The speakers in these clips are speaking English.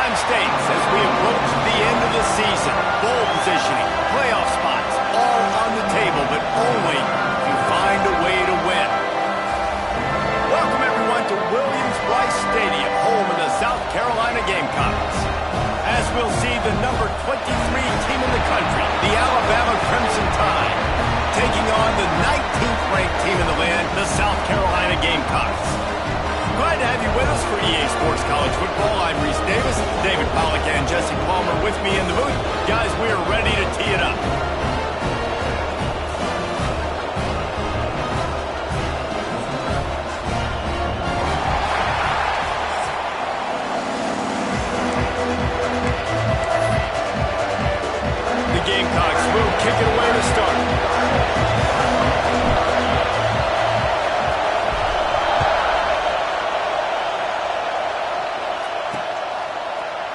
time states as we approach the end of the season. Bowl positioning, playoff spots, all on the table, but only if you find a way to win. Welcome, everyone, to Williams-Brice Stadium, home of the South Carolina Gamecocks. As we'll see the number 23 team in the country, the Alabama Crimson Tide, taking on the 19th ranked team in the land, the South Carolina Gamecocks. Glad to have you with us for EA Sports College Football. I'm Reese Davis, David Pollack and Jesse Palmer with me in the booth. Guys, we are ready to tee it up. The Gamecocks will kick it away to start.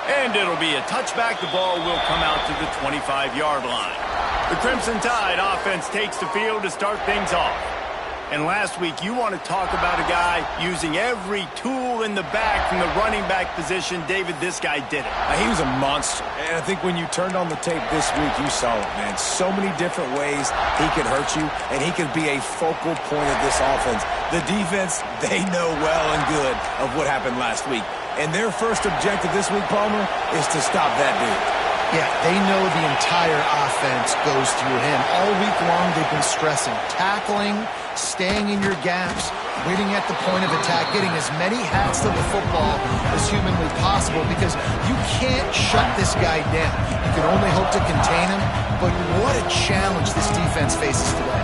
And it'll be a touchback. The ball will come out to the 25-yard line. The Crimson Tide offense takes the field to start things off. And last week, you want to talk about a guy using every tool in the back from the running back position. David, this guy did it. He was a monster. And I think when you turned on the tape this week, you saw it, man. So many different ways he could hurt you, and he could be a focal point of this offense. The defense, they know well and good of what happened last week. And their first objective this week, Palmer, is to stop that dude. Yeah, they know the entire offense goes through him. All week long, they've been stressing tackling, staying in your gaps, waiting at the point of attack, getting as many hats to the football as humanly possible, because you can't shut this guy down. You can only hope to contain him, but what a challenge this defense faces today.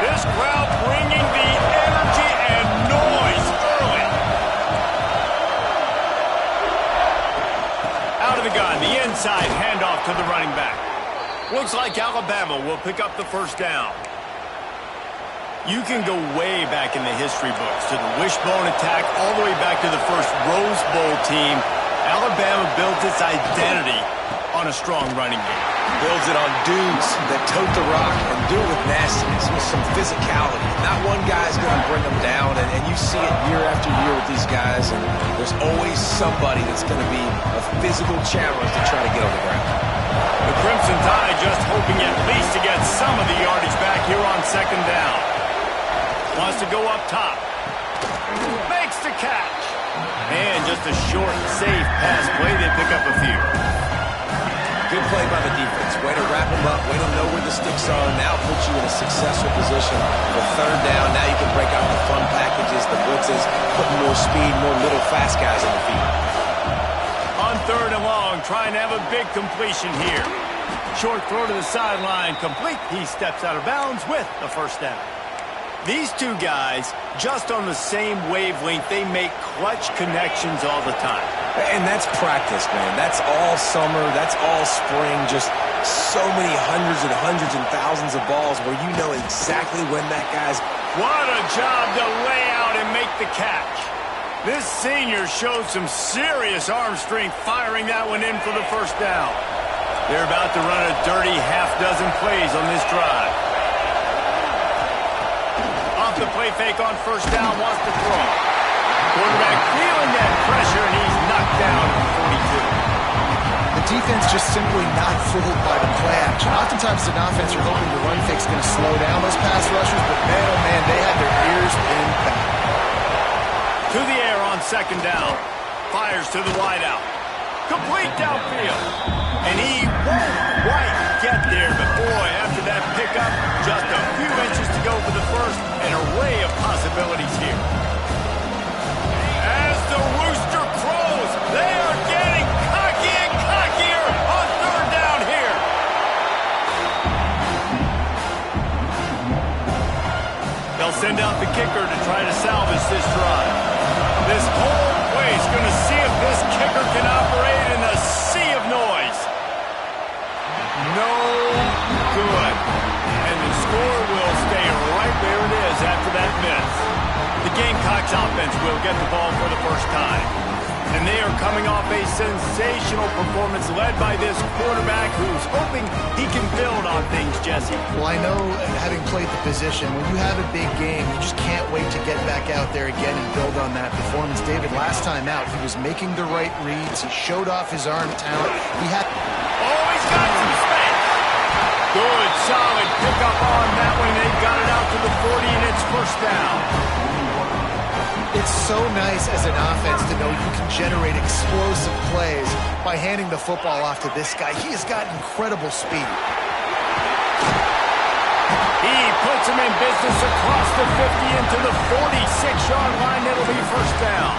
This crowd bringing the energy and noise early. Out of the gun, the inside handoff to the running back. Looks like Alabama will pick up the first down. You can go way back in the history books to the wishbone attack, all the way back to the first Rose Bowl team. Alabama built its identity on a strong running game. Builds it on dudes that tote the rock and do it with nastiness, with some physicality. Not one guy's going to bring them down, and you see it year after year with these guys, and there's always somebody that's going to be a physical challenge to try to get on the ground. The Crimson Tide just hoping at least to get some of the yardage back here on second down. Wants to go up top. Makes the catch. And just a short, safe pass play. They pick up a few. Good play by the defense. Way to wrap them up. Way to know where the sticks are. Now put you in a successful position for third down. Now you can break out the fun packages, the blitzes, putting more speed, more little fast guys on the field. On third and long, trying to have a big completion here. Short throw to the sideline. Complete. He steps out of bounds with the first down. These two guys, just on the same wavelength, they make clutch connections all the time. And that's practice, man. That's all summer. That's all spring. Just so many hundreds and thousands of balls where you know exactly when that guy's... What a job to lay out and make the catch. This senior showed some serious arm strength firing that one in for the first down. They're about to run a dirty half-dozen plays on this drive. Off the play fake on first down, wants to throw. Quarterback feeling that pressure, and he's knocked down at 42. The defense just simply not fooled by the play action. Oftentimes, an offense, you're hoping the run fake's going to slow down those pass rushers, but man, oh man, they had their ears pinned back. To the air on second down. Fires to the wideout. Complete downfield. And he won't quite get there, but boy, after that pickup, just a few inches to go for the first, an array of possibilities here. As the rooster crows, they are getting cocky and cockier on third down here. They'll send out the kicker to try to salvage this drive. This whole place going to see if this kicker can operate in a sea of noise. No good. And the score will stay right where it is after that miss. The Gamecocks offense will get the ball for the first time. And they are coming off a sensational performance led by this quarterback who's hoping he can build on things, Jesse. Well, I know, having played the position, when you have a big game, you just can't wait to get back out there again and build on that performance. David, last time out, he was making the right reads. He showed off his arm talent. He had... Oh, he's got some space. Good, solid pickup on that one. They got it out to the 40, and it's first down. It's so nice as an offense to know you can generate explosive plays by handing the football off to this guy. He has got incredible speed. He puts him in business across the 50 into the 46-yard line. It'll be first down.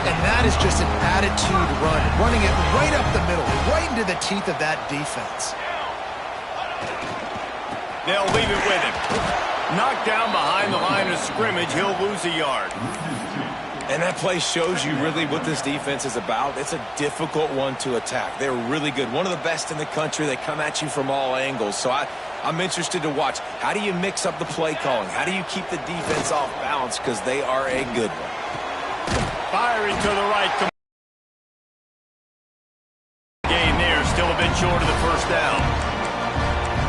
And that is just an attitude run, running it right up the middle, right into the teeth of that defense. They'll leave it with him. Knocked down behind the line of scrimmage, he'll lose a yard. And that play shows you really what this defense is about. It's a difficult one to attack. They're really good. One of the best in the country. They come at you from all angles. So I'm interested to watch. How do you mix up the play calling? How do you keep the defense off balance? Because they are a good one. Firing to the right. Gain there, still a bit short of the first down.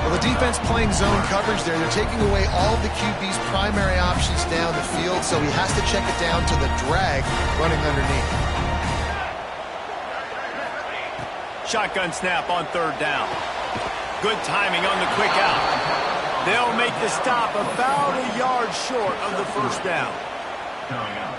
Well, the defense playing zone coverage there. They're taking away all of the QB's primary options down the field, so he has to check it down to the drag running underneath. Shotgun snap on third down. Good timing on the quick out. They'll make the stop about a yard short of the first down.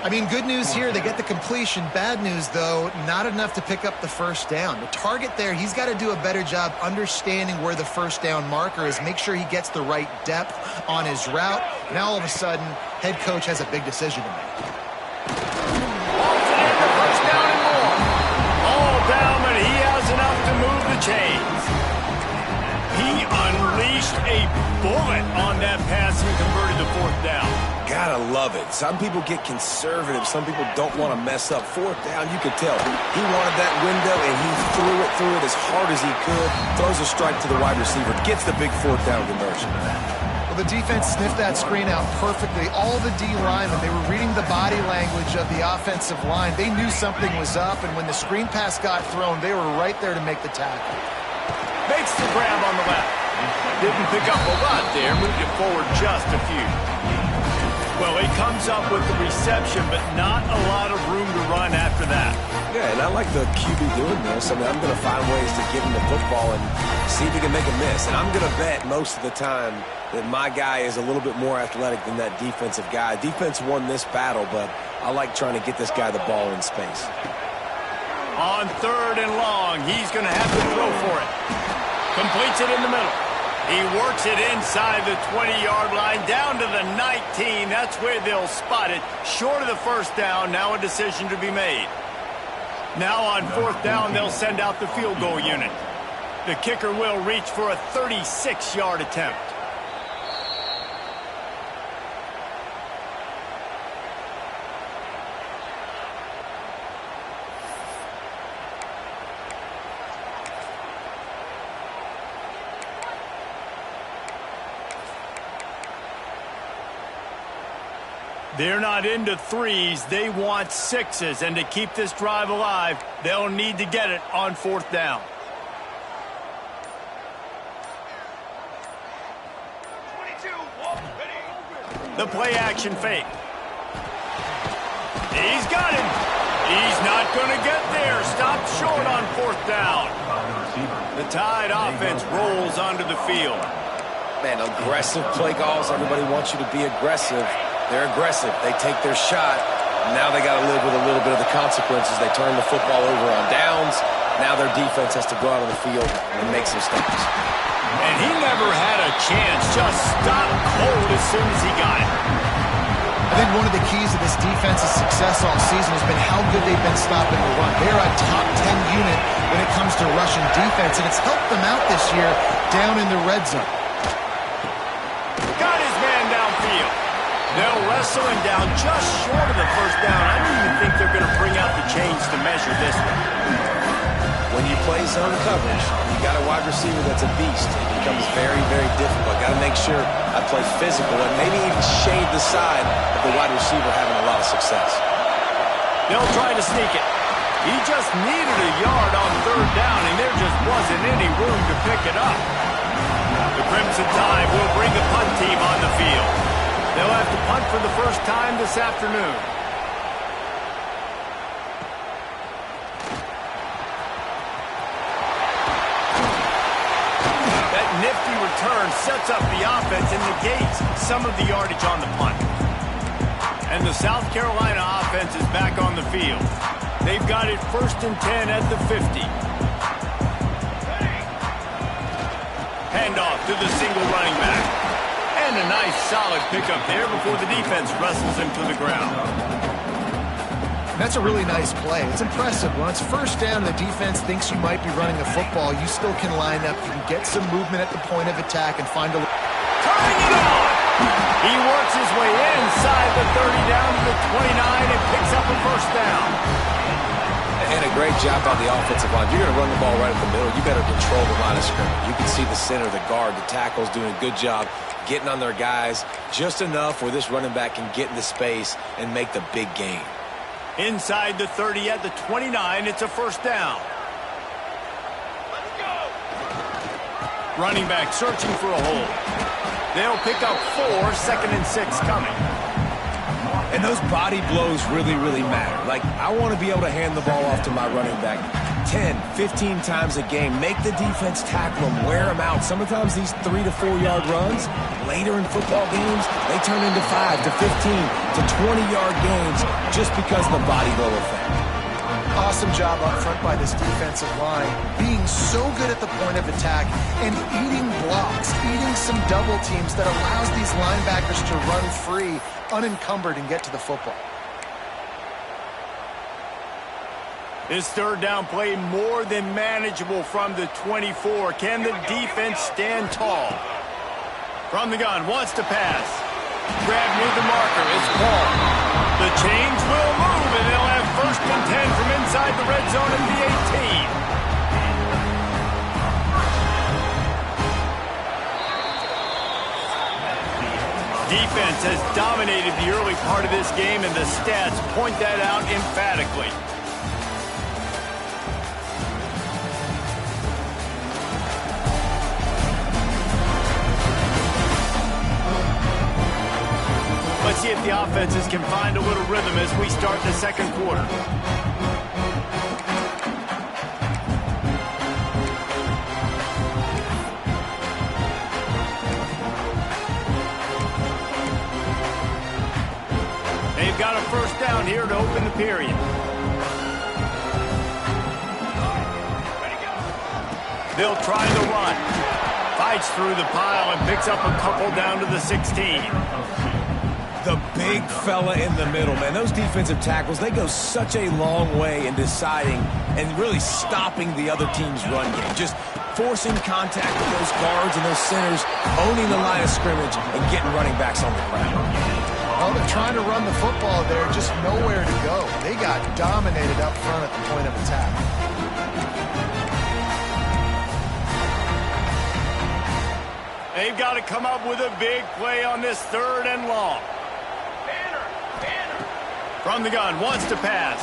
I mean, good news here, they get the completion. Bad news, though, not enough to pick up the first down. The target there, he's got to do a better job understanding where the first down marker is, make sure he gets the right depth on his route. Now, all of a sudden, head coach has a big decision to make. First down and more. All down, but he has enough to move the chains. He unleashed a bullet on that pass and converted to fourth down. Gotta love it. Some people get conservative. Some people don't want to mess up. Fourth down, you could tell. He wanted that window, and he threw it as hard as he could. Throws a strike to the wide receiver. Gets the big fourth down conversion. Well, the defense sniffed that screen out perfectly. All the D linemen, they were reading the body language of the offensive line. They knew something was up, and when the screen pass got thrown, they were right there to make the tackle. Makes the grab on the left. Didn't pick up a lot there. Moved it forward just a few. Well, he comes up with the reception, but not a lot of room to run after that. Yeah, and I like the QB doing this. I mean, I'm going to find ways to give him the football and see if he can make a miss. And I'm going to bet most of the time that my guy is a little bit more athletic than that defensive guy. Defense won this battle, but I like trying to get this guy the ball in space. On third and long, he's going to have to throw for it. Completes it in the middle. He works it inside the 20-yard line, down to the 19. That's where they'll spot it. Short of the first down, now a decision to be made. Now on fourth down, they'll send out the field goal unit. The kicker will reach for a 36-yard attempt. They're not into threes. They want sixes. And to keep this drive alive, they'll need to get it on fourth down. The play action fake. He's got him. He's not going to get there. Stopped short on fourth down. The Tide offense rolls onto the field. Man, aggressive play calls. Everybody wants you to be aggressive. They're aggressive. They take their shot. Now they got to live with a little bit of the consequences. They turn the football over on downs. Now their defense has to go out on the field and make some stops. And he never had a chance. Just stopped cold as soon as he got it. I think one of the keys to this defense's success all season has been how good they've been stopping the run. They're a top 10 unit when it comes to rushing defense, and it's helped them out this year down in the red zone. Got his man downfield. They'll wrestle him down just short of the first down. I don't even think they're going to bring out the chains to measure this one. When you play zone coverage, you got a wide receiver that's a beast. It becomes very, very difficult. Got to make sure I play physical and maybe even shade the side of the wide receiver having a lot of success. They'll try to sneak it. He just needed a yard on third down, and there just wasn't any room to pick it up. The Crimson Tide will bring a punt team on the field. They'll have to punt for the first time this afternoon. That nifty return sets up the offense and negates some of the yardage on the punt. And the South Carolina offense is back on the field. They've got it 1st and 10 at the 50. Handoff to the single running back. And a nice solid pickup there before the defense wrestles him to the ground. That's a really nice play. It's impressive. When it's first down and the defense thinks you might be running a football, you still can line up. You can get some movement at the point of attack and find a... Turning it on! He works his way inside the 30 down to the 29 and picks up a first down. And a great job by the offensive line. If you're going to run the ball right at the middle, you better control the line of scrimmage. You can see the center, the guard, the tackles doing a good job getting on their guys just enough where this running back can get into space and make the big gain. Inside the 30 at the 29, it's a first down. Let's go. Running back searching for a hole. They'll pick up 4, 2nd and 6 coming. And those body blows really, really matter. Like, I want to be able to hand the ball off to my running back 10, 15 times a game. Make the defense tackle them, wear them out. Sometimes these 3 to 4 yard runs, later in football games, they turn into 5 to 15 to 20-yard games just because of the body blow effect. Awesome job up front by this defensive line, being so good at the point of attack and eating blocks, eating some double teams that allows these linebackers to run free, unencumbered, and get to the football. This third down play more than manageable from the 24. Can the defense stand tall? From the gun, wants to pass. Grab near the marker, it's Paul. The chains will move, and they'll have 1st and 10 from inside the red zone at the 18. Defense has dominated the early part of this game, and the stats point that out emphatically. Let's see if the offenses can find a little rhythm as we start the second quarter. They've got a first down here to open the period. They'll try the run. Fights through the pile and picks up a couple down to the 16. The big fella in the middle, man. Those defensive tackles, they go such a long way in deciding and really stopping the other team's run game. Just forcing contact with those guards and those centers, owning the line of scrimmage and getting running backs on the ground. Well, they're trying to run the football there, just nowhere to go. They got dominated up front at the point of attack. They've got to come up with a big play on this 3rd and long. From the gun, wants to pass.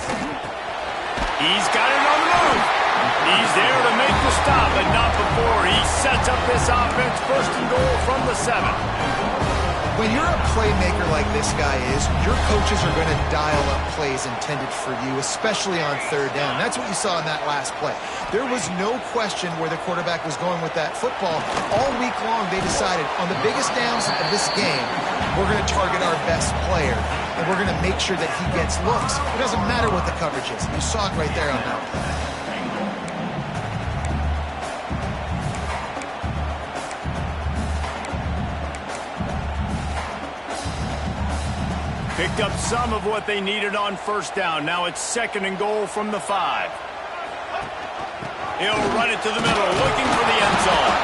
He's got it on the move. He's there to make the stop, but not before. He sets up this offense 1st and goal from the 7. When you're a playmaker like this guy is, your coaches are going to dial up plays intended for you, especially on 3rd down. That's what you saw in that last play. There was no question where the quarterback was going with that football. All week long, they decided on the biggest downs of this game, we're going to target our best player, and we're going to make sure that he gets looks. It doesn't matter what the coverage is. You saw it right there on that play. Picked up some of what they needed on first down. Now it's 2nd and goal from the 5. He'll run it to the middle, looking for the end zone.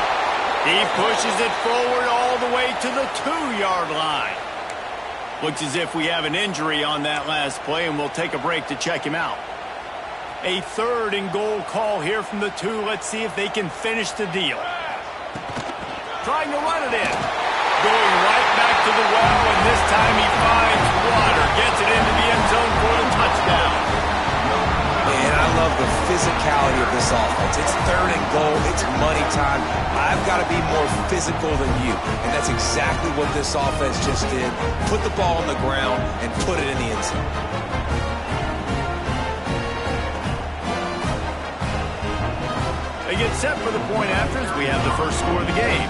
He pushes it forward all the way to the 2-yard line. Looks as if we have an injury on that last play, and we'll take a break to check him out. A 3rd and goal call here from the 2. Let's see if they can finish the deal. Trying to run it in. Going right back to the well, and this time he finds water. Gets it into the end zone for the touchdown. And I love the physicality of this offense. It's third and goal. It's money time. I've got to be more physical than you. And that's exactly what this offense just did. Put the ball on the ground and put it in the end zone. They get set for the point after as we have the first score of the game.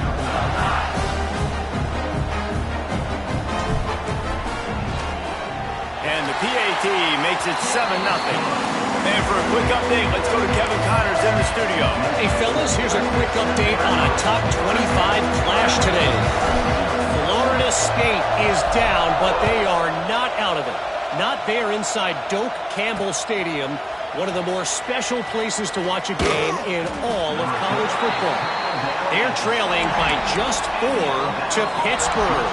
And the PAT makes it 7-0. And for a quick update, let's go to Kevin Connors in the studio. Hey, fellas, here's a quick update on a top 25 clash today. Florida State is down, but they are not out of it. Not there inside Doak Campbell Stadium, one of the more special places to watch a game in all of college football. They're trailing by just 4 to Pittsburgh.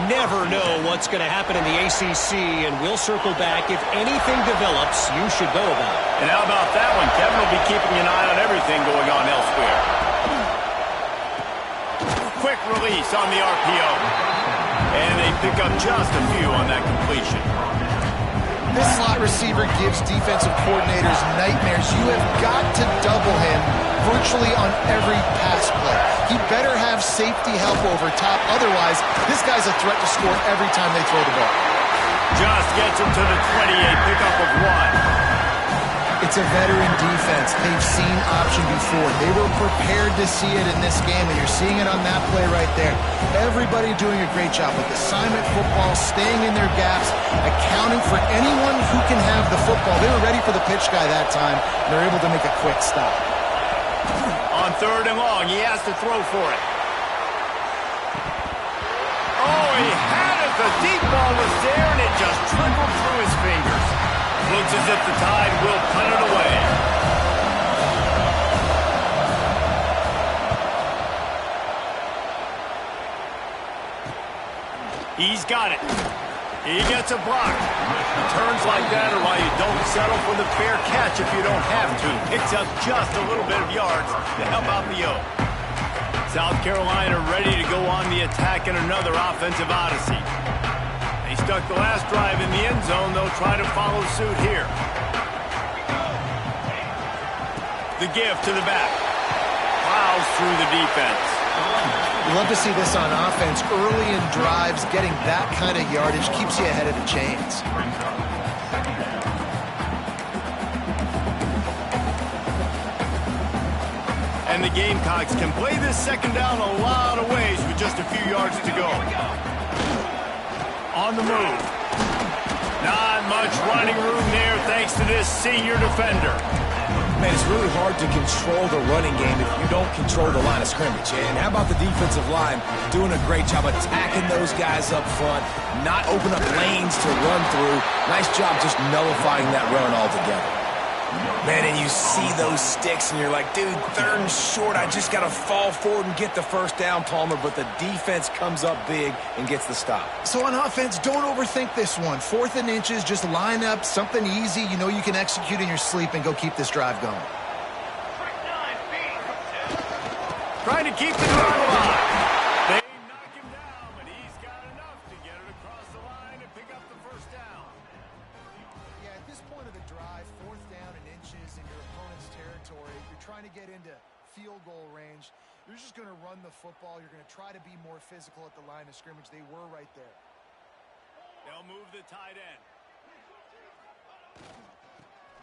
Never know what's going to happen in the ACC, and we'll circle back. If anything develops, you should know about it. And how about that one? Kevin will be keeping an eye on everything going on elsewhere. Quick release on the RPO. And they pick up just a few on that completion. This slot receiver gives defensive coordinators nightmares. You have got to double him virtually on every pass play. He better have safety help over top. Otherwise, this guy's a threat to score every time they throw the ball. Just gets him to the 28, pickup of 1. It's a veteran defense. They've seen option before. They were prepared to see it in this game, and you're seeing it on that play right there. Everybody doing a great job with assignment football, staying in their gaps, accounting for anyone who can have the football. They were ready for the pitch guy that time, and they're able to make a quick stop. On 3rd and long, he has to throw for it. Oh, he had it. The deep ball was there, and it just trickled through his fingers. Looks as if the Tide will punt it away. He's got it. He gets a block. Turns like that are why you don't settle for the fair catch if you don't have to. Picks up just a little bit of yards to help out the O. South Carolina ready to go on the attack in another offensive odyssey. They stuck the last drive in the end zone. They'll try to follow suit here. The give to the back. Plows through the defense. You love to see this on offense. Early in drives, getting that kind of yardage keeps you ahead of the chains. And the Gamecocks can play this second down a lot of ways with just a few yards to go. On the move. Not much running room there thanks to this senior defender. Man, it's really hard to control the running game if you don't control the line of scrimmage. And how about the defensive line doing a great job attacking those guys up front, not open up lanes to run through. Nice job just nullifying that run altogether. Man, and you see those sticks, and you're like, dude, 3rd and short. I just got to fall forward and get the first down, Palmer. But the defense comes up big and gets the stop. So on offense, don't overthink this one. 4th and inches, just line up something easy you know you can execute in your sleep and go keep this drive going. Trying to keep the drive alive. They knock him down, but he's got enough to get it across the line and pick up the first down. Yeah, at this point of the drive, 4th down and inches in your opponent's territory, if you're trying to get into field goal range, you're just going to run the football. You're going to try to be more physical at the line of scrimmage. They were right there. They'll move the tight end.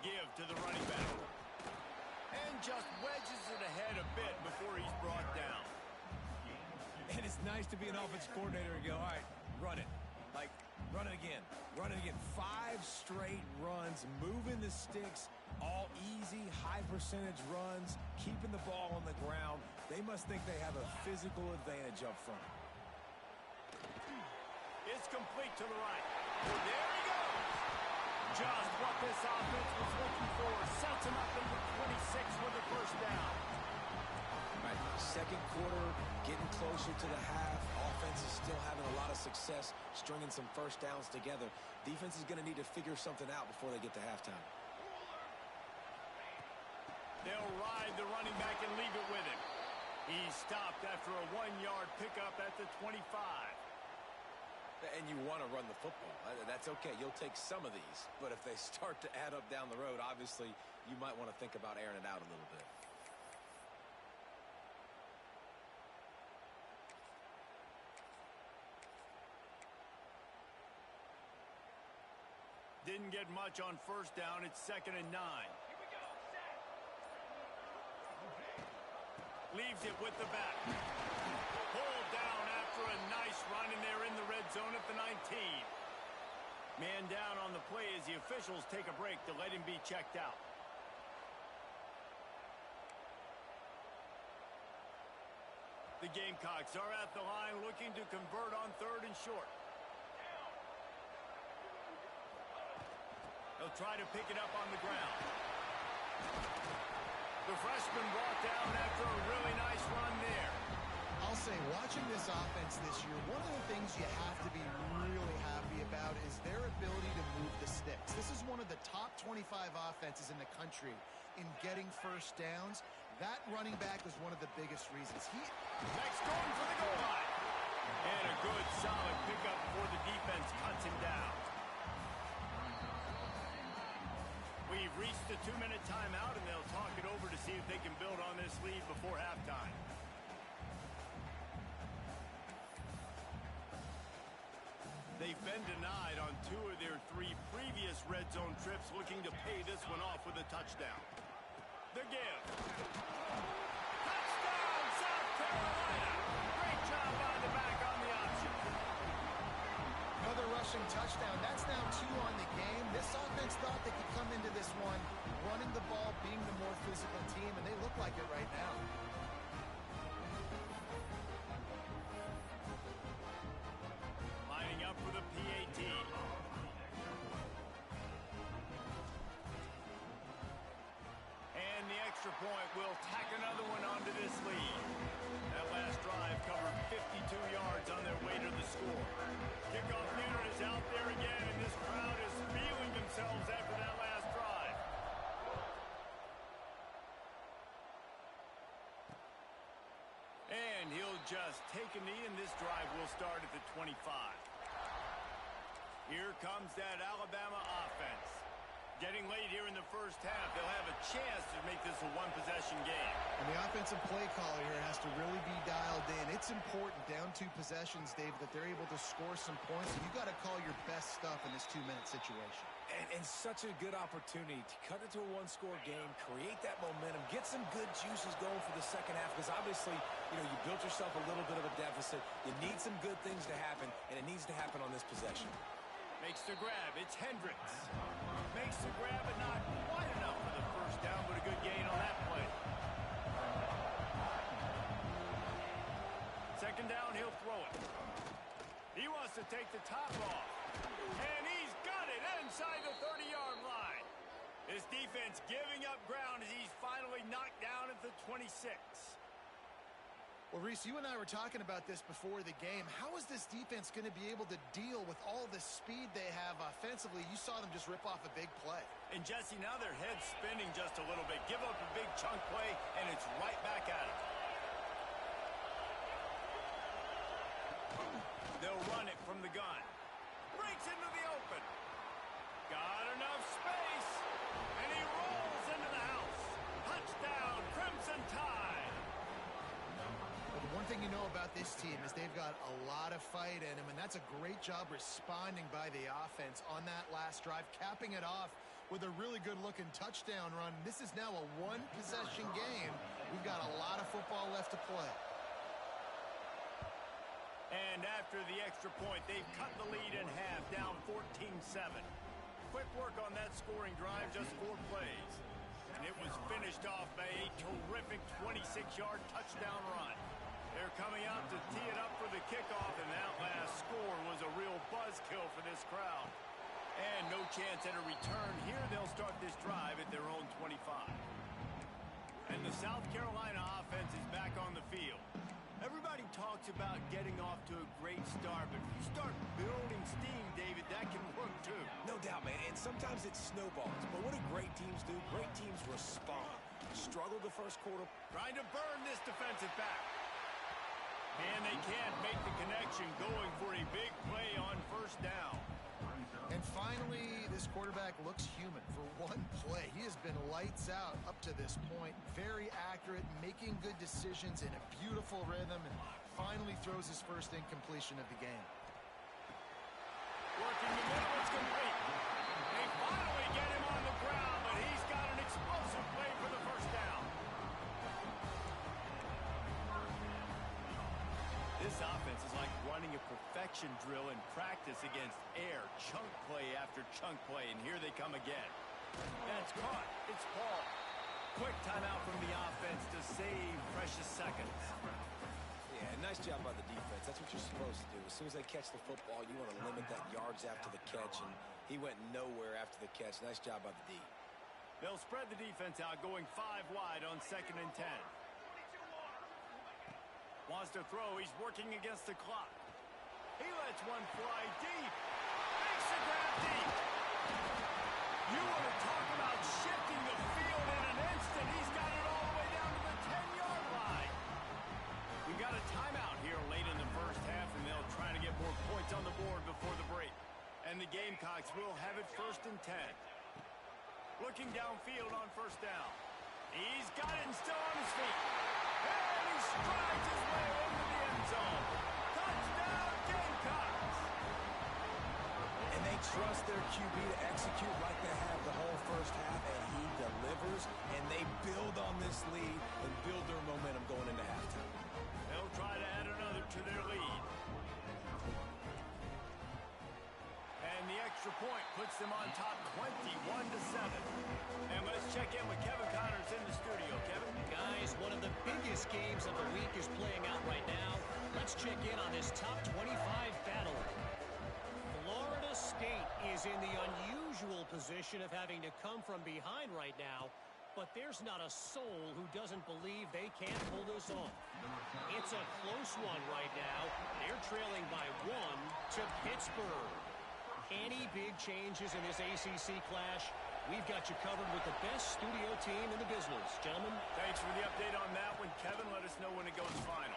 Give to the running back. And just wedges it ahead a bit before he's brought down. And it's nice to be an offense coordinator and go, all right, run it. Like, run it again. Run it again. 5 straight runs, moving the sticks, all easy, high percentage runs, keeping the ball on the ground. They must think they have a physical advantage up front. It's complete to the right. There he goes. Just what this offense was looking for. Sets him up in the 26 with the first down. Right, second quarter, getting closer to the half. Offense is still having a lot of success stringing some first downs together. Defense is going to need to figure something out before they get to halftime. They'll ride the running back and leave it with him. He's stopped after a 1-yard pickup at the 25. And you want to run the football. That's okay. You'll take some of these. But if they start to add up down the road, obviously, you might want to think about airing it out a little bit. Didn't get much on first down. It's 2nd and 9. Here we go. Set. Leaves it with the back. Pulled down after a nice run, and they're in the red zone at the 19. Man down on the play as the officials take a break to let him be checked out. The Gamecocks are at the line looking to convert on 3rd and short. They'll try to pick it up on the ground. The freshman brought down after a really nice run there. I'll say, watching this offense this year, one of the things you have to be really happy about is their ability to move the sticks. This is one of the top 25 offenses in the country in getting first downs. That running back was one of the biggest reasons. Next going for the goal line. And a good, solid pickup before the defense cuts him down. We've reached the 2-minute timeout, and they'll talk it over to see if they can build on this lead before halftime. They've been denied on 2 of their 3 previous red zone trips, looking to pay this one off with a touchdown. The give. Touchdown, South Carolina! Great job by the back on the option. Another rushing touchdown. That's now 2 on the game. This offense thought they could come into this one running the ball, being the more physical team, and they look like it right now. Lining up for the PAT. And the extra point will tack another one onto this lead. That last drive covered 52 yards on their way to the score. Kickoff unit is out there again, and this crowd is feeling themselves after that last drive. And he'll just take a knee, and this drive will start at the 25. Here comes that Alabama offense. Getting late here in the first half, they'll have a chance to make this a one-possession game. And the offensive play caller here has to really be dialed in. It's important, down 2 possessions, Dave, that they're able to score some points. And you've got to call your best stuff in this 2-minute situation. And such a good opportunity to cut into a one-score game, create that momentum, get some good juices going for the second half, because obviously, you built yourself a little bit of a deficit. You need some good things to happen, and it needs to happen on this possession. Makes the grab. It's Hendricks. Makes the grab, but not quite enough for the first down, but a good gain on that play. Second down, he'll throw it. He wants to take the top off. And he's got it inside the 30-yard line. His defense giving up ground as he's finally knocked down at the 26. Well, Reese, you and I were talking about this before the game. How is this defense going to be able to deal with all the speed they have offensively? You saw them just rip off a big play. And, Jesse, now their head's spinning just a little bit. Give up a big chunk play, and it's right back at them. They'll run it from the gun. Breaks into the open. Got enough space, and he rolls into the house. Touchdown, Crimson Tide. The one thing you know about this team is they've got a lot of fight in them, and that's a great job responding by the offense on that last drive, capping it off with a really good-looking touchdown run. This is now a one-possession game. We've got a lot of football left to play. And after the extra point, they've cut the lead in half, down 14-7. Quick work on that scoring drive, just 4 plays. And it was finished off by a terrific 26-yard touchdown run. They're coming out to tee it up for the kickoff, and that last score was a real buzzkill for this crowd. And no chance at a return here. They'll start this drive at their own 25. And the South Carolina offense is back on the field. Everybody talks about getting off to a great start, but if you start building steam, David, that can work too. No doubt, man, and sometimes it snowballs. But what do great teams do? Great teams respond. Struggle the first quarter. Trying to burn this defensive back. And they can't make the connection going for a big play on first down. And finally, this quarterback looks human for one play. He has been lights out up to this point. Very accurate, making good decisions in a beautiful rhythm, and finally throws his first incompletion of the game. Working the middle, it's complete. They finally get him on the ground, but he's got an explosive play for the first down. This offense is like running a perfection drill in practice against air. Chunk play after chunk play, and here they come again. That's caught. It's Paul. Quick timeout from the offense to save precious seconds. Yeah, nice job by the defense. That's what you're supposed to do. As soon as they catch the football, you want to limit that yards after the catch, and he went nowhere after the catch. Nice job by the D. They'll spread the defense out, going 5 wide on 2nd and 10. Wants to throw. He's working against the clock. He lets one fly deep. Makes the grab deep. You want to talk about shifting the field in an instant. He's got it all the way down to the 10-yard line. We got a timeout here late in the first half, and they'll try to get more points on the board before the break. And the Gamecocks will have it 1st and 10. Looking downfield on first down. He's got it and still on his feet. And he strides his way into the end zone. Touchdown, Gamecocks! And they trust their QB to execute like they have the whole first half, and he delivers, and they build on this lead and build their momentum going into halftime. They'll try to add another to their lead. And the extra point puts them on top 21-7. And let's check in with Kevin Connors in the studio. Kevin? Guys, one of the biggest games of the week is playing out right now. Let's check in on this top 25 battle. Florida State is in the unusual position of having to come from behind right now, but there's not a soul who doesn't believe they can't pull this off. It's a close one right now. They're trailing by 1 to Pittsburgh. Any big changes in this ACC clash? We've got you covered with the best studio team in the business. Gentlemen. Thanks for the update on that one, Kevin. Let us know when it goes final.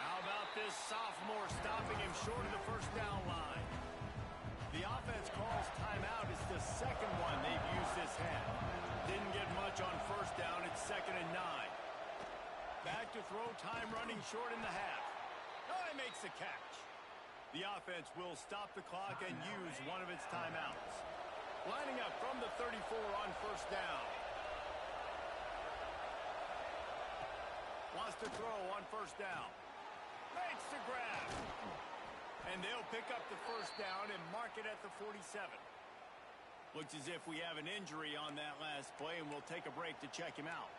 How about this sophomore stopping him short of the first down line? The offense calls timeout. It's the second one they've used this half. Didn't get much on first down. It's 2nd and 9. Back to throw, time running short in the half. Oh, he makes the catch. The offense will stop the clock and use one of its timeouts. Lining up from the 34 on first down. Wants to throw on first down. Makes the grab. And they'll pick up the first down and mark it at the 47. Looks as if we have an injury on that last play, and we'll take a break to check him out.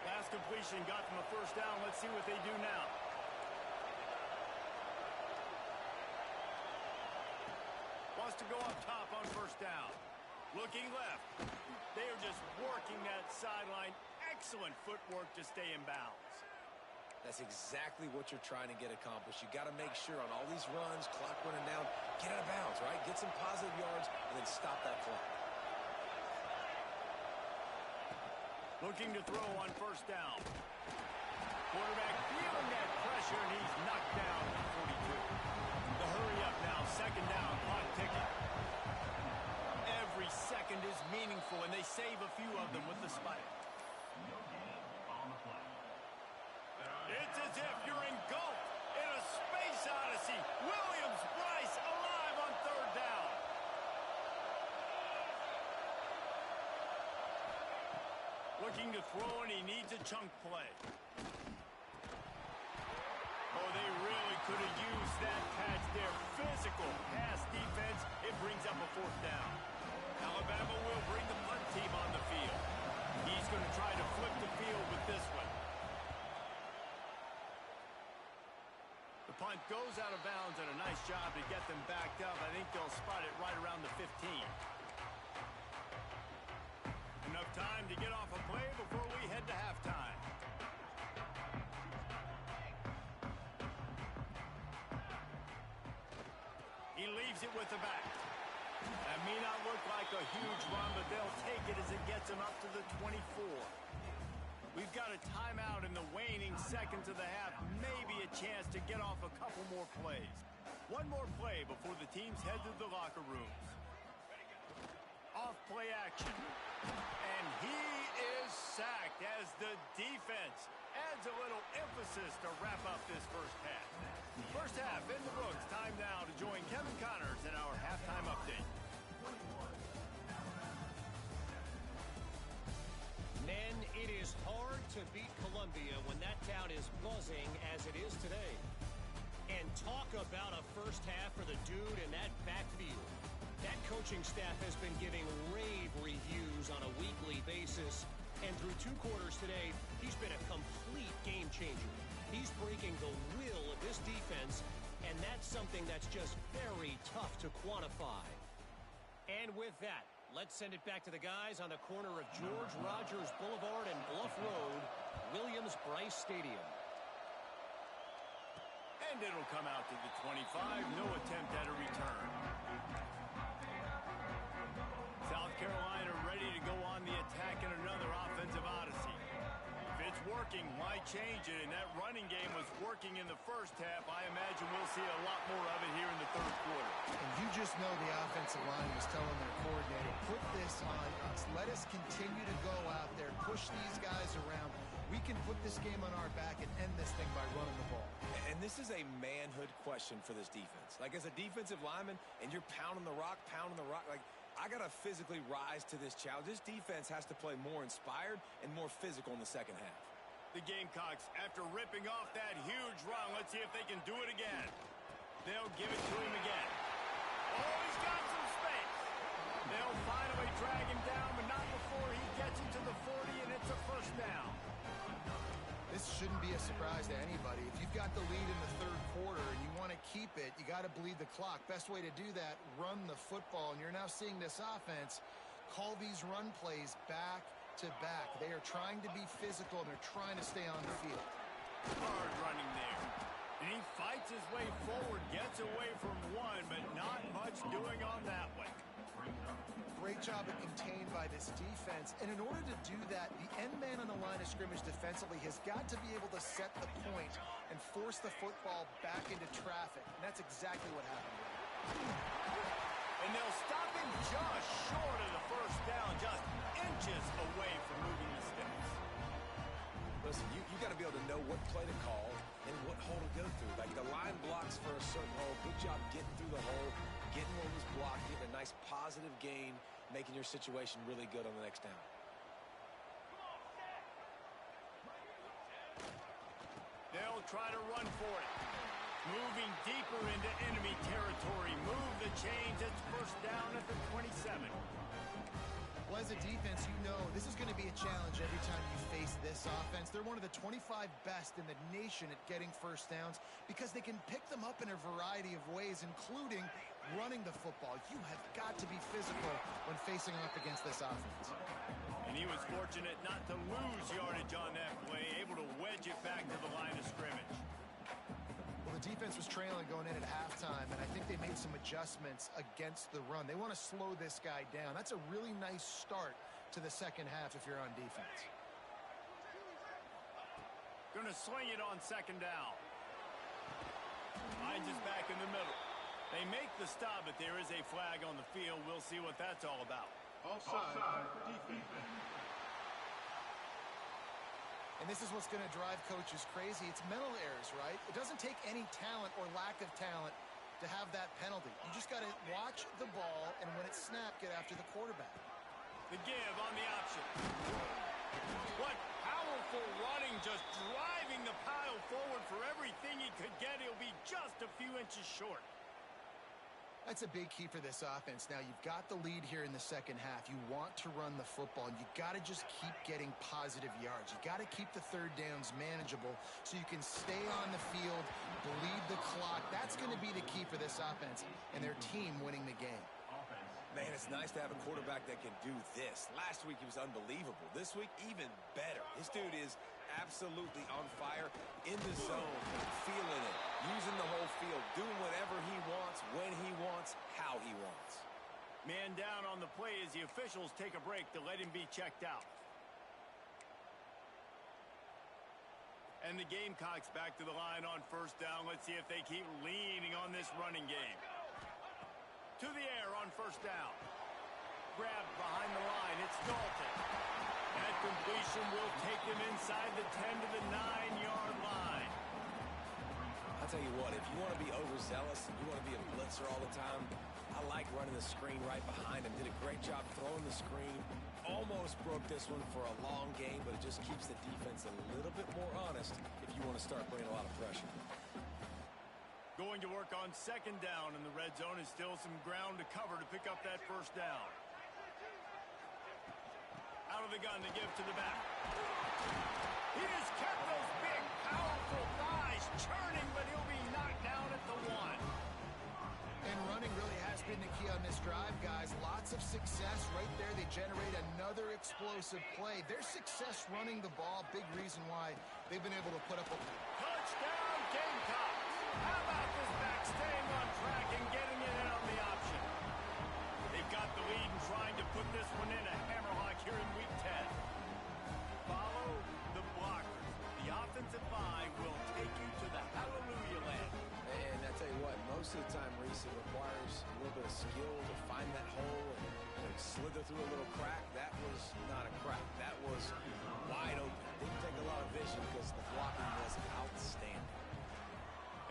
Last completion got them a first down. Let's see what they do now. Wants to go up top on first down. Looking left. They are just working that sideline. Excellent footwork to stay in bounds. That's exactly what you're trying to get accomplished. You got to make sure on all these runs, clock running down, get out of bounds, right? Get some positive yards and then stop that clock. Looking to throw on first down. Quarterback feeling that pressure, and he's knocked down at 42. The hurry up now, 2nd down, clock ticking. Every second is meaningful, and they save a few of them with the spike. It's as if you're engulfed in a space odyssey. Williams-Brice alive on 3rd down. Looking to throw, and he needs a chunk play. Oh, they really could have used that catch there. Physical pass defense. It brings up a 4th down. Alabama will bring the punt team on the field. He's going to try to flip the field with this one. The punt goes out of bounds, and a nice job to get them backed up. I think they'll spot it right around the 15. Enough time to get off a play before we head to halftime. He leaves it with the back. That may not look like a huge run, but they'll take it as it gets him up to the 24. We've got a timeout in the waning remaining seconds of the half, maybe a chance to get off a couple more plays. One more play before the teams head to the locker rooms. Off play action. And he is sacked as the defense adds a little emphasis to wrap up this first half. First half in the books. Time now to join Kevin Connors in our halftime update. Men, it is hard to beat Columbia when that town is buzzing as it is today. And talk about a first half for the dude in that backfield. That coaching staff has been giving rave reviews on a weekly basis. And through 2 quarters today, he's been a complete game changer. He's breaking the will of this defense, and that's something that's just very tough to quantify. And with that, let's send it back to the guys on the corner of George Rogers Boulevard and Bluff Road, Williams-Brice Stadium. And it'll come out to the 25. No attempt at a return. South Carolina ready to go on the attack in another offensive odyssey. If it's working, why change it? And that running game was working in the first half. I imagine we'll see a lot more of it here in the third quarter. And you just know the offensive line was telling their coordinator, put this on us. Let us continue to go out there, push these guys around. We can put this game on our back and end this thing by running the ball. And this is a manhood question for this defense. Like, as a defensive lineman, and you're pounding the rock, like, I got to physically rise to this challenge. This defense has to play more inspired and more physical in the second half. The Gamecocks, after ripping off that huge run, let's see if they can do it again. They'll give it to him again. Oh, he's got some space. They'll finally drag him down, but not before he gets into the 40, and it's a first down. This shouldn't be a surprise to anybody. If you've got the lead in the third quarter and you want to keep it, you got to bleed the clock. Best way to do that, run the football. And you're now seeing this offense call these run plays back to back. They are trying to be physical, and they're trying to stay on the field. Hard running there. And he fights his way forward, gets away from one, but not much doing on that one. Great job at contained by this defense. And in order to do that, the end man on the line of scrimmage defensively has got to be able to set the point and force the football back into traffic. And that's exactly what happened. And they'll stop him just short of the first down, just inches away from moving the sticks. Listen, you got to be able to know what play to call and what hole to go through. Like, the line blocks for a certain hole. Good job getting through the hole, getting what was blocked, getting a nice positive gain, making your situation really good on the next down. They'll try to run for it. Moving deeper into enemy territory. Move the chains. It's first down at the 27. Well, as a defense, you know this is going to be a challenge every time you face this offense. They're one of the 25 best in the nation at getting first downs because they can pick them up in a variety of ways, including running the football. You have got to be physical when facing off against this offense. And he was fortunate not to lose yardage on that play, able to wedge it back to the line of scrimmage. Well, the defense was trailing going in at halftime, and I think they made some adjustments against the run. They want to slow this guy down. That's a really nice start to the second half if you're on defense. Going to swing it on second down. Hines is back in the middle. They make the stop, but there is a flag on the field. We'll see what that's all about. Offside, defense. And this is what's going to drive coaches crazy. It's mental errors, right? It doesn't take any talent or lack of talent to have that penalty. You just got to watch the ball, and when it's snapped, get after the quarterback. The give on the option. What powerful running, just driving the pile forward for everything he could get. He'll be just a few inches short. That's a big key for this offense. Now, you've got the lead here in the second half. You want to run the football, and you got to just keep getting positive yards. You got to keep the third downs manageable so you can stay on the field, bleed the clock. That's going to be the key for this offense and their team winning the game. Man, it's nice to have a quarterback that can do this. Last week, he was unbelievable. This week, even better. This dude is absolutely on fire, in the zone, feeling it, using the whole field, doing whatever he wants, when he wants, how he wants. Man down on the play as the officials take a break to let him be checked out. And the Gamecocks back to the line on first down. Let's see if they keep leaning on this running game. To the air on first down. Grabbed behind the line. It's Dalton. That completion will take them inside the 10 to the 9-yard line. I'll tell you what, if you want to be overzealous and you want to be a blitzer all the time, I like running the screen right behind him. Did a great job throwing the screen. Almost broke this one for a long game, but it just keeps the defense a little bit more honest if you want to start bringing a lot of pressure. Going to work on second down, and the red zone is still some ground to cover to pick up that first down. Out of the gun to give to the back. He has kept those big, powerful thighs churning, but he'll be knocked down at the 1. And running really has been the key on this drive, guys. Lots of success right there. They generate another explosive play. Their success running the ball, big reason why they've been able to put up a touchdown, Gamecocks. How about this back staying on track and getting it in on the option? They've got the lead and trying to put this one in a hammerlock here in Week 10. Follow the blockers. The offensive line will take you to the hallelujah land. And I tell you what, most of the time, Reese, it requires a little bit of skill to find that hole and slither through a little crack. That was not a crack. That was wide open. Didn't take a lot of vision because the blocking was outstanding.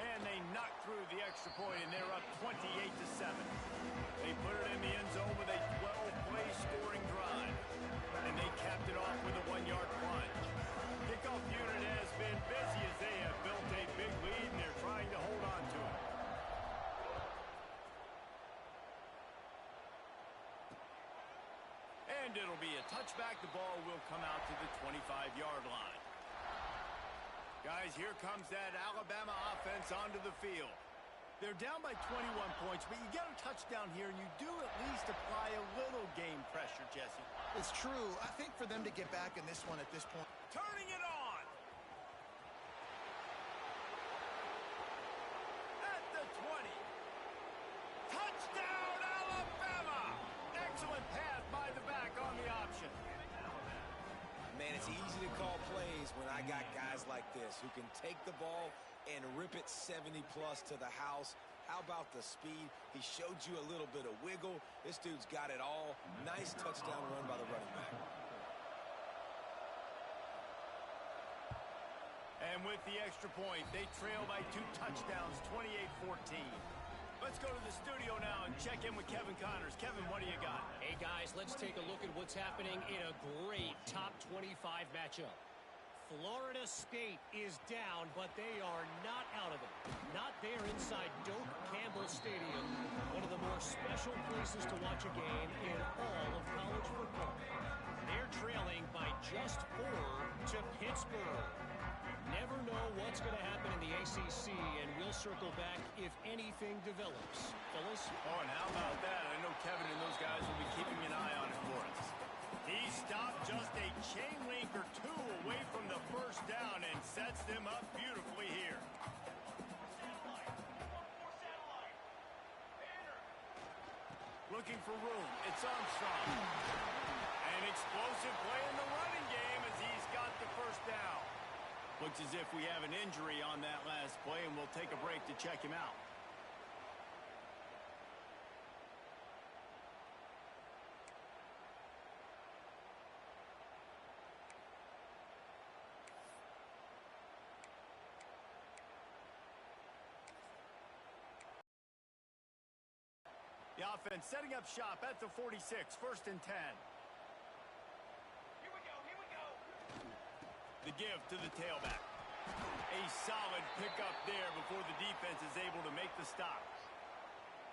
And they knocked through the extra point, and they're up 28-7. They put it in the end zone with a 12-play scoring drive. And they capped it off with a 1-yard plunge. Kickoff unit has been busy as they have built a big lead, and they're trying to hold on to it. And it'll be a touchback. The ball will come out to the 25-yard line. Guys, here comes that Alabama offense onto the field. They're down by 21 points, but you get a touchdown here, and you do at least apply a little game pressure, Jesse. It's true. I think for them to get back in this one at this point. Turning it on. At the 20. Touchdown, Alabama! Excellent pass by the back on the option. Man, it's easy to call plays when I got guys like this who can take the ball and rip it 70-plus to the house. How about the speed? He showed you a little bit of wiggle. This dude's got it all. Nice touchdown run by the running back. And with the extra point, they trail by 2 touchdowns, 28-14. Let's go to the studio now and check in with Kevin Connors. Kevin, what do you got? Hey, guys, let's take a look at what's happening in a great top 25 matchup. Florida State is down, but they are not out of it. Not there inside Doak Campbell Stadium, one of the more special places to watch a game in all of college football. They're trailing by just 4 to Pittsburgh. Never know what's going to happen in the ACC, and we'll circle back if anything develops. Fellas? Oh, and how about that? I know Kevin and those guys will be keeping an eye on it for us. He stopped just a chain link or 2 away from the first down and sets them up beautifully here. Looking for room. It's Armstrong. An explosive play in the running game as he's got the first down. Looks as if we have an injury on that last play, and we'll take a break to check him out. The offense setting up shop at the 46, 1st and 10. The give to the tailback. A solid pickup there before the defense is able to make the stop.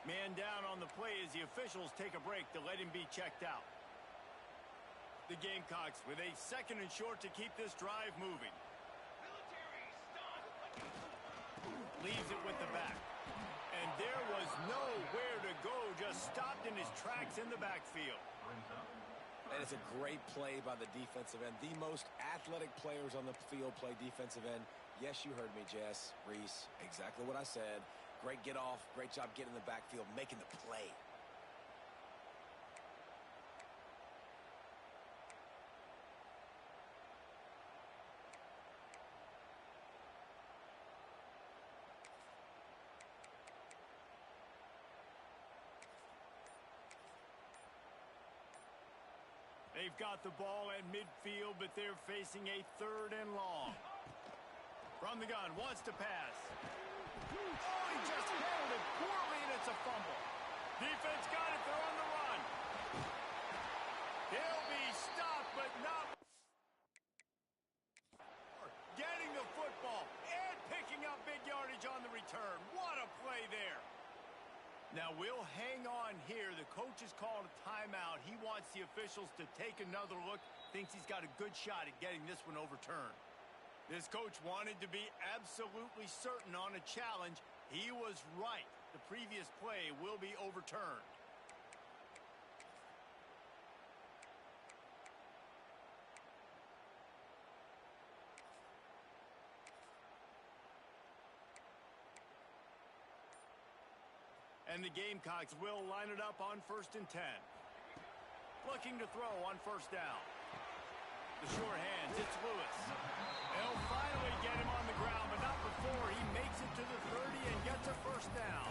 Man down on the play as the officials take a break to let him be checked out. The Gamecocks with a 2nd and short to keep this drive moving. Leaves it with the back. And there was nowhere to go, just stopped in his tracks in the backfield. And it's a great play by the defensive end. The most athletic players on the field play defensive end. Yes, you heard me, Jess, Reese. Exactly what I said. Great get off. Great job getting in the backfield, making the play. They've got the ball at midfield, but they're facing a 3rd and long. From the gun, wants to pass. Oh, he just handled it poorly, and it's a fumble. Defense got it. They're on the run. He'll be stopped, but not getting the football and picking up big yardage on the return. What a play there. Now, we'll hang on here. The coach has called a timeout. He wants the officials to take another look. Thinks he's got a good shot at getting this one overturned. This coach wanted to be absolutely certain on a challenge. He was right. The previous play will be overturned. And the Gamecocks will line it up on 1st and 10. Looking to throw on 1st down. The short hands, it's Lewis. They'll finally get him on the ground, but not before he makes it to the 30 and gets a 1st down.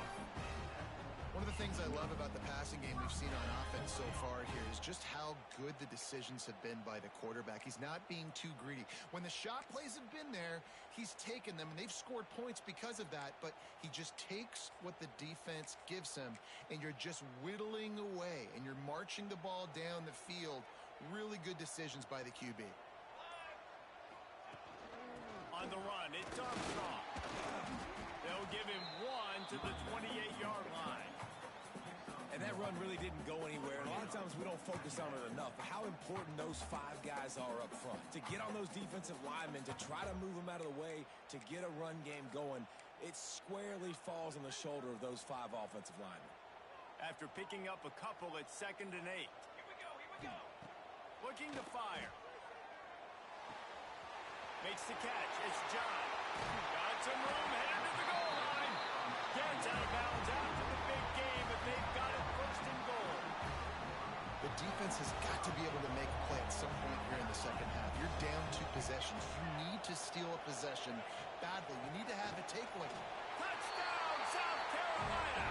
One of the things I love about the passing game we've seen on offense so far here is just how good the decisions have been by the quarterback. He's not being too greedy. When the shot plays have been there, he's taken them, and they've scored points because of that, but he just takes what the defense gives him, and you're just whittling away, and you're marching the ball down the field. Really good decisions by the QB. On the run, it's Armstrong. They'll give him 1 to the 28-yard line. And that run really didn't go anywhere. And a lot of times we don't focus on it enough. But how important those 5 guys are up front. To get on those defensive linemen, to try to move them out of the way, to get a run game going, it squarely falls on the shoulder of those 5 offensive linemen. After picking up a couple at 2nd and 8. Here we go. Looking to fire. Makes the catch. It's John. Got some room, headed to the goal line. Gets out of bounds after the big game, but they've got it 1st and goal. The defense has got to be able to make a play at some point here in the second half. You're down 2 possessions. You need to steal a possession badly. You need to have it takeaway. Touchdown, South Carolina!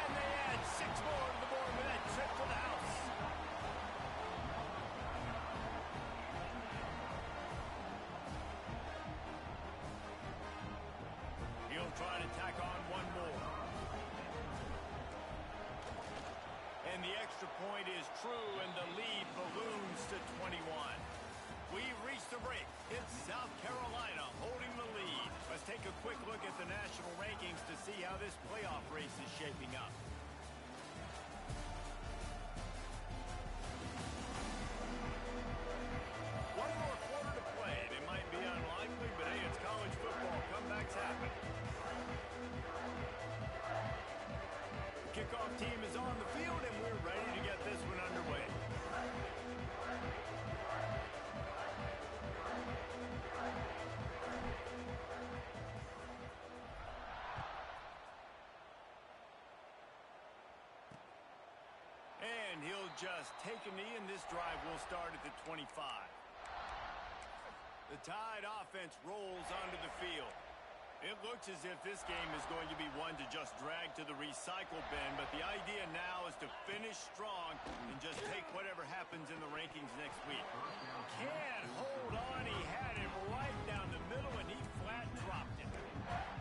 And they add 6 more to the board with that trip to the house. He'll try to tack on 1 more. And the extra point is true, and the lead balloons to 21. We've reached the break. It's South Carolina holding the lead. Let's take a quick look at the national rankings to see how this playoff race is shaping up. One more quarter to play. It might be unlikely, but hey, it's college football. Comebacks happen. The kickoff team is on the field, and we're ready to get this one underway. And he'll just take a knee, and this drive will start at the 25. The Tide offense rolls onto the field. It looks as if this game is going to be one to just drag to the recycle bin, but the idea now is to finish strong and just take whatever happens in the rankings next week. Can't hold on. He had it right down the middle, and he flat dropped it.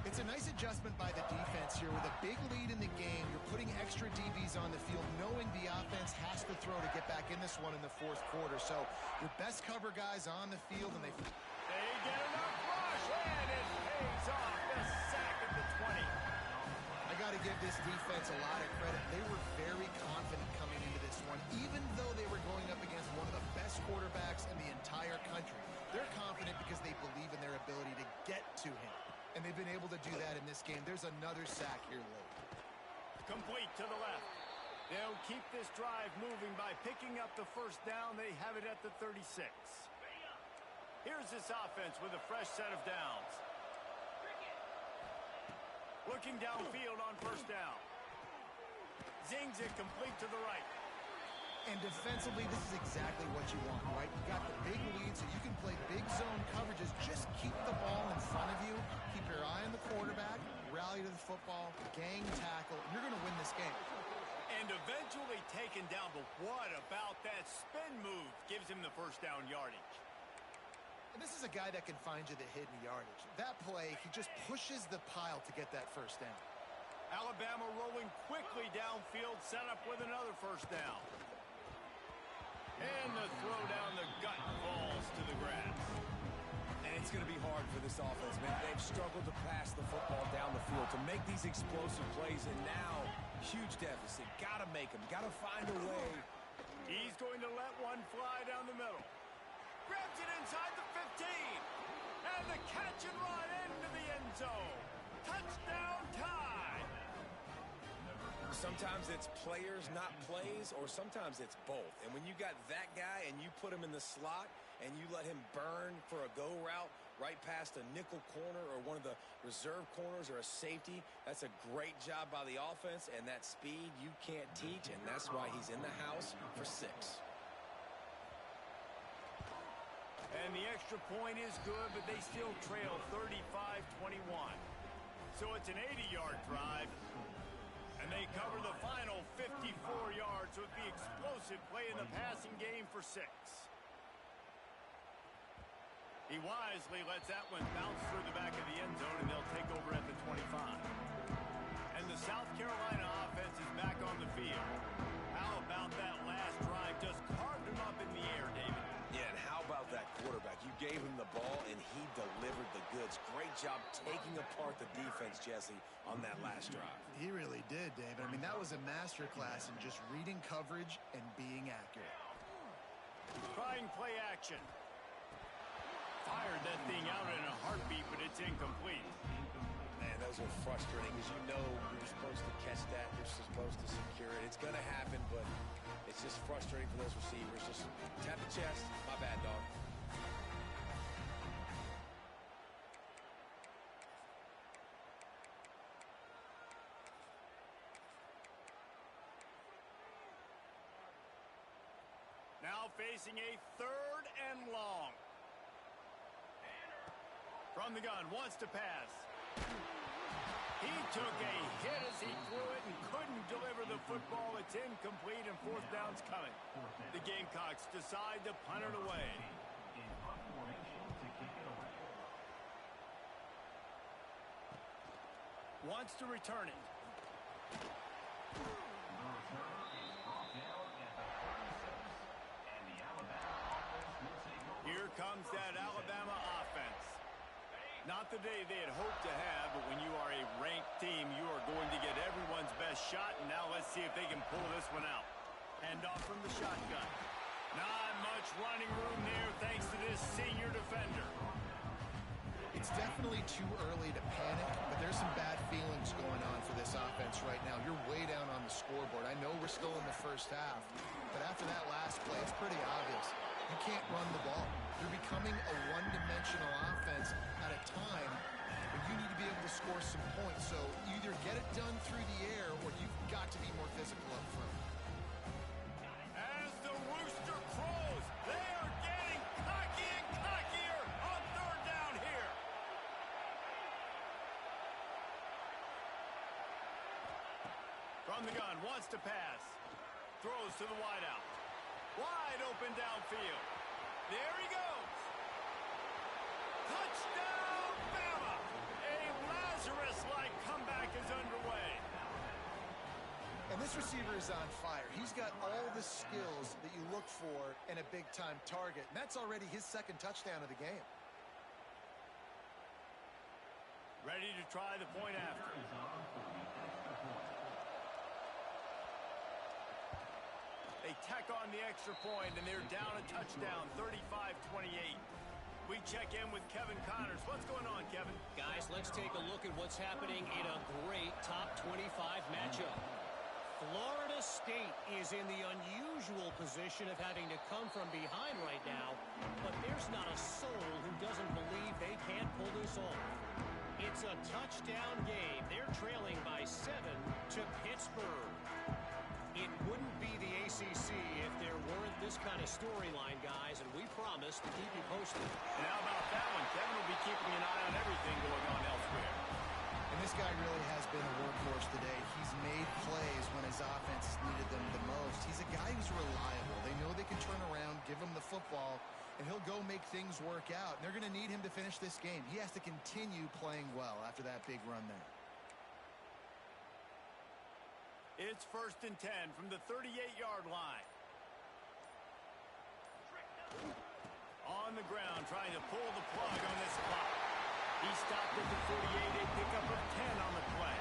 It's a nice adjustment by the defense here. With a big lead in the game, you're putting extra DBs on the field, knowing the offense has to throw to get back in this one in the 4th quarter. So your best cover guys on the field, and they get enough rush, and it pays off. The sack at the 20. I got to give this defense a lot of credit. They were very confident coming into this one, even though they were going up against one of the best quarterbacks in the entire country. They're confident because they believe in their ability to get to him, and they've been able to do that in this game. There's another sack here late. Complete to the left. They'll keep this drive moving by picking up the 1st down. They have it at the 36. Here's this offense with a fresh set of downs. Looking downfield on 1st down. Zings it complete to the right. And defensively, this is exactly what you want, right? You got the big lead, so you can play big zone coverages. Just keep the ball in front of you. Keep your eye on the quarterback. Rally to the football. Gang tackle. You're going to win this game. And eventually taken down, but what about that spin move? Gives him the first down yardage. And this is a guy that can find you the hidden yardage. That play, he just pushes the pile to get that first down. Alabama rolling quickly downfield, set up with another first down. And the throw down the gut falls to the grass. And it's going to be hard for this offense, man. They've struggled to pass the football down the field, to make these explosive plays, and now, huge deficit. Got to make them. Got to find a way. He's going to let one fly down the middle. Grabs it inside the 15. And the catch and run into the end zone. Touchdown tie. Sometimes it's players, not plays, or sometimes it's both. And when you got that guy and you put him in the slot and you let him burn for a go route right past a nickel corner or one of the reserve corners or a safety, that's a great job by the offense, and that speed you can't teach, and that's why he's in the house for 6. And the extra point is good, but they still trail 35-21. So it's an 80-yard drive. And they cover the final 54 yards with the explosive play in the passing game for 6. He wisely lets that one bounce through the back of the end zone, and they'll take over at the 25. And the South Carolina offense is back on the field. How about that last drive? Just carved him up in the air, David. Yeah, and how about that quarterback? You gave him the ball, and he delivered the goods. Great job taking apart the defense, Jesse, on that last drive. He really did, David. I mean, that was a masterclass in just reading coverage and being accurate. Trying play action. Fired that thing out in a heartbeat, but it's incomplete. Man, those are frustrating because you know you're supposed to catch that. You're supposed to secure it. It's going to happen, but it's just frustrating for those receivers. Just tap the chest. My bad, dog. Now facing a 3rd and long. From the gun, wants to pass. He took a hit as he threw it and couldn't deliver the football. It's incomplete, and 4th down's coming. The Gamecocks decide to punt it away. Wants to return it. Here comes that Alabama offense. Not the day they had hoped to have, but when you are a ranked team, you are going to get everyone's best shot, and now let's see if they can pull this one out. Hand off from the shotgun. Not much running room there thanks to this senior defender. It's definitely too early to panic, but there's some bad feelings going on for this offense right now. You're way down on the scoreboard. I know we're still in the first half, but after that last play, it's pretty obvious. You can't run the ball. You're becoming a one-dimensional offense at a time when you need to be able to score some points. So either get it done through the air or you've got to be more physical up front. As the rooster crows, they are getting cocky and cockier on 3rd down here. From the gun, wants to pass. Throws to the wideout. Wide open downfield. There he goes. Touchdown, Bama! A Lazarus-like comeback is underway. And this receiver is on fire. He's got all the skills that you look for in a big-time target. And that's already his 2nd touchdown of the game. Ready to try the point after. They tack on the extra point, and they're down a touchdown, 35-28. We check in with Kevin Connors. What's going on, Kevin? Guys, let's take a look at what's happening in a great top 25 matchup. Florida State is in the unusual position of having to come from behind right now, but there's not a soul who doesn't believe they can't pull this off. It's a touchdown game. They're trailing by 7 to Pittsburgh. It wouldn't be the ACC if there weren't this kind of storyline, guys, and we promise to keep you posted. And how about that one? Kevin will be keeping an eye on everything going on elsewhere. And this guy really has been a workhorse today. He's made plays when his offense has needed the football, and he'll go make things work out. And they're going to need him to finish this game. He has to continue playing well after that big run there. It's 1st and 10 from the 38-yard line. On the ground, trying to pull the plug on this clock. He stopped at the 48, a pickup of 10 on the play.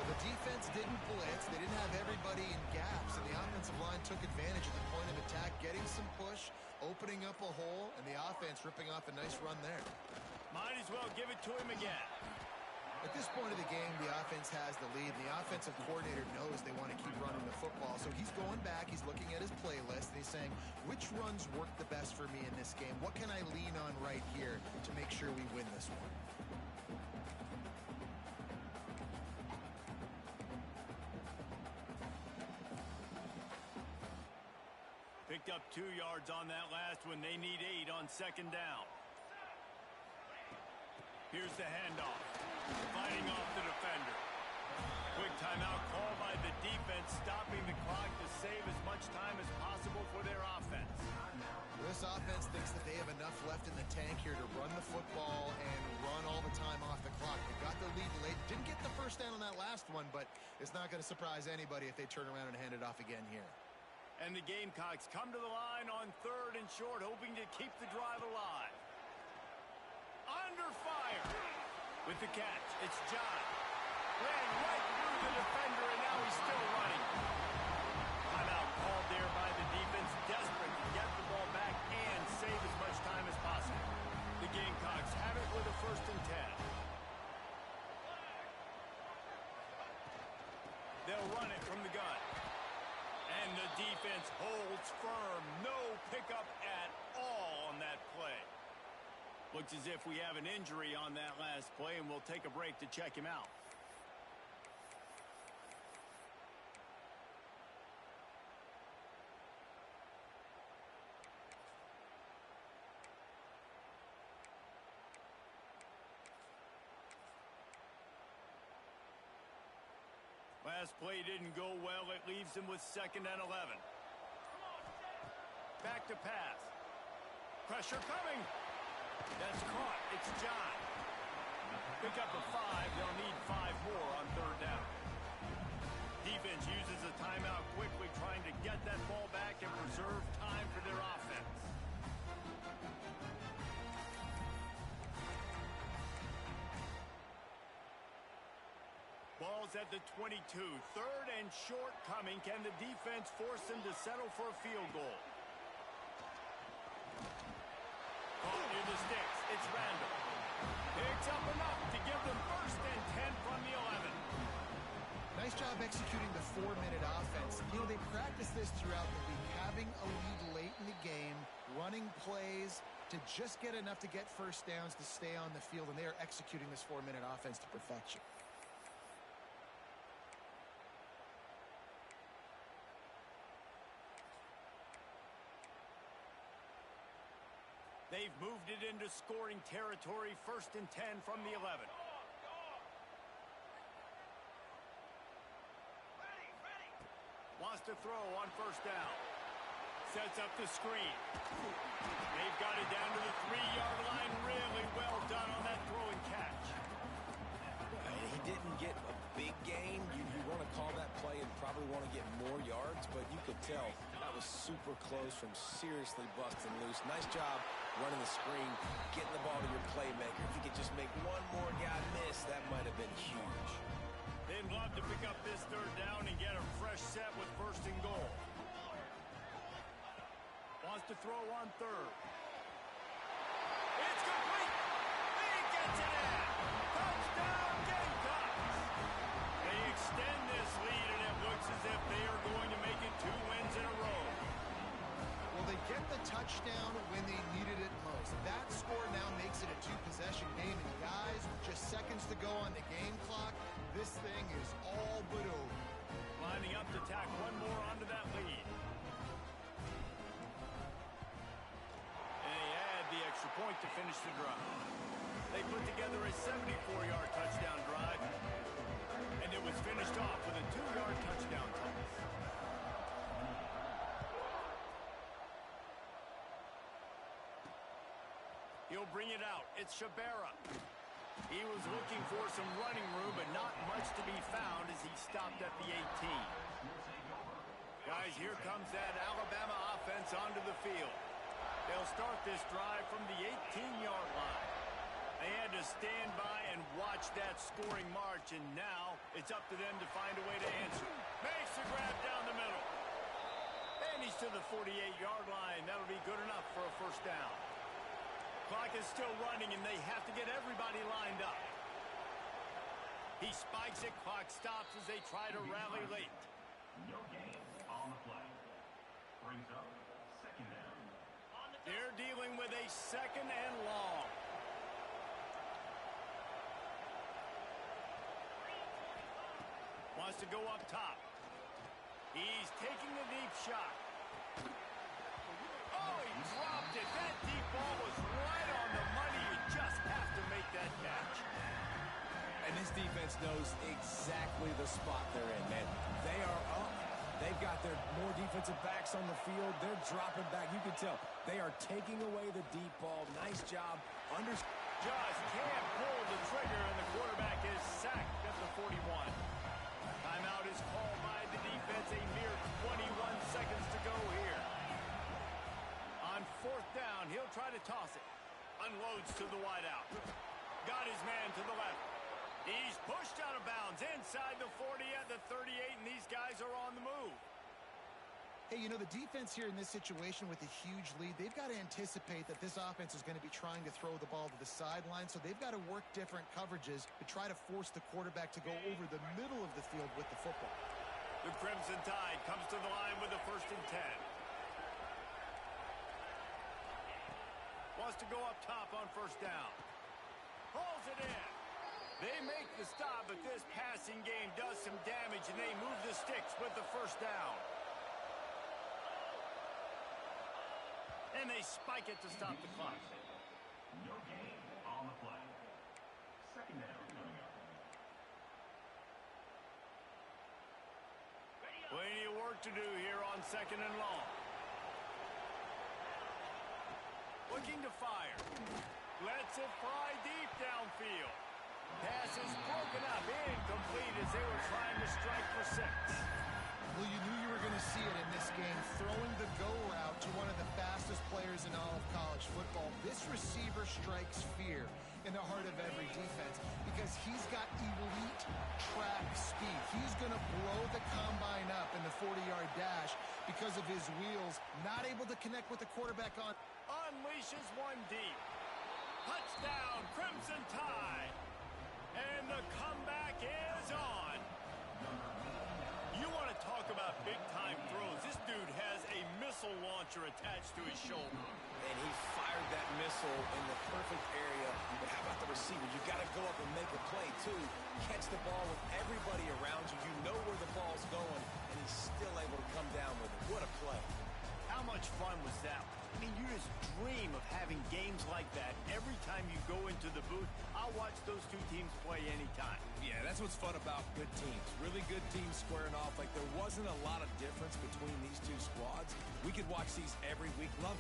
Well, the defense didn't blitz. They didn't have everybody in gaps, and the offensive line took advantage of the point of attack, getting some push, opening up a hole, and the offense ripping off a nice run there. Might as well give it to him again. At this point of the game, the offense has the lead, and the offensive coordinator knows they want to keep running the football. So he's going back, he's looking at his playlist, and he's saying, which runs work the best for me in this game? What can I lean on right here to make sure we win this one? Picked up 2 yards on that last one. They need 8 on 2nd down. Here's the handoff. Fighting off the defender. Quick timeout called by the defense, stopping the clock to save as much time as possible for their offense. This offense thinks that they have enough left in the tank here to run the football and run all the time off the clock. They got the lead late. Didn't get the first down on that last one, but it's not going to surprise anybody if they turn around and hand it off again here. And the Gamecocks come to the line on 3rd and short, hoping to keep the drive alive. Under fire. With the catch, it's John. Ran right through the defender, and now he's still running. Timeout called there by the defense, desperate to get the ball back and save as much time as possible. The Gamecocks have it with a 1st and 10. They'll run it from the gun. And the defense holds firm. No pickup at all on that play. Looks as if we have an injury on that last play, and we'll take a break to check him out. Last play didn't go well. It leaves him with 2nd and 11. Back to pass. Pressure coming. That's caught. It's John. Pick up a 5. They'll need 5 more on 3rd down. Defense uses a timeout quickly, trying to get that ball back and preserve time for their offense. Ball's at the 22. 3rd and short coming. Can the defense force them to settle for a field goal? Caught near the sticks. It's Randall. Picks up enough to give them 1st and 10 from the 11. Nice job executing the 4-minute offense. You know, they practice this throughout the week, having a lead late in the game, running plays to just get enough to get 1st downs to stay on the field, and they are executing this 4-minute offense to perfection. They've moved it into scoring territory. 1st and 10 from the 11. Wants to throw on 1st down. Sets up the screen. They've got it down to the 3-yard line. Really well done on that throw and catch. He didn't get a big gain. You want to call that play and probably want to get more yards, but you could tell that was super close from seriously busting loose. Nice job running the screen, getting the ball to your playmaker. If you could just make one more guy miss, that might have been huge. They'd love to pick up this 3rd down and get a fresh set with 1st and goal. Wants to throw on 3rd. It's complete. He gets it in. Touchdown, Gamecocks. They extend this lead, and it looks as if they are going to make it 2 wins in a row. Well, they get the touchdown when they needed it most. That score now makes it a 2-possession game, and guys, with just seconds to go on the game clock, this thing is all but over. Lining up to tack one more onto that lead. And they add the extra point to finish the drive. They put together a 74-yard touchdown drive, and it was finished off with a 2-yard touchdown toss. He'll bring it out. It's Shabera. He was looking for some running room, but not much to be found as he stopped at the 18. Guys, here comes that Alabama offense onto the field. They'll start this drive from the 18-yard line. They had to stand by and watch that scoring march, and now it's up to them to find a way to answer. Makes the grab down the middle. And he's to the 48-yard line. That'll be good enough for a first down. Clock is still running, and they have to get everybody lined up. He spikes it. Clock stops as they try to rally late. No gain on the play. Brings up second down. They're dealing with a second and long. Wants to go up top. He's taking a deep shot. Oh, he dropped it. That deep ball was right on the money. You just have to make that catch. And this defense knows exactly the spot they're in, man. They are up. They've got their more defensive backs on the field. They're dropping back. You can tell they are taking away the deep ball. Nice job. Just can't pull the trigger, and the quarterback is sacked at the 41. Timeout is called by the defense. A mere 21 seconds to go here. On fourth down, he'll try to toss it. Unloads to the wideout. Got his man to the left. He's pushed out of bounds inside the 40 at the 38, and these guys are on the move. Hey, you know, the defense here in this situation with a huge lead, they've got to anticipate that this offense is going to be trying to throw the ball to the sideline, so they've got to work different coverages to try to force the quarterback to go over the middle of the field with the football. The Crimson Tide comes to the line with a 1st and 10. Wants to go up top on first down. Pulls it in. They make the stop, but this passing game does some damage, and they move the sticks with the first down. And they spike it to stop the clock. No gain on the play. Second down coming up. Plenty of work to do here on second and long. Looking to fire. Lets it fly deep downfield. Pass is broken up, incomplete as they were trying to strike for 6. Well, you knew you were going to see it in this game, throwing the go route to one of the fastest players in all of college football. This receiver strikes fear in the heart of every defense because he's got elite track speed. He's going to blow the combine up in the 40-yard dash because of his wheels, not able to connect with the quarterback on. Unleashes one deep. Touchdown, Crimson Tide. And the comeback is on. You want to talk about big-time throws. This dude has a missile launcher attached to his shoulder. And he fired that missile in the perfect area. But how about the receiver? You got to go up and make a play, too. Catch the ball with everybody around you. You know where the ball's going, and he's still able to come down with it. What a play. How much fun was that? I mean, you just dream of having games like that every time you go into the booth. I'll watch those two teams play anytime. Yeah, that's what's fun about good teams. Really good teams squaring off. Like, there wasn't a lot of difference between these two squads. We could watch these every week. Love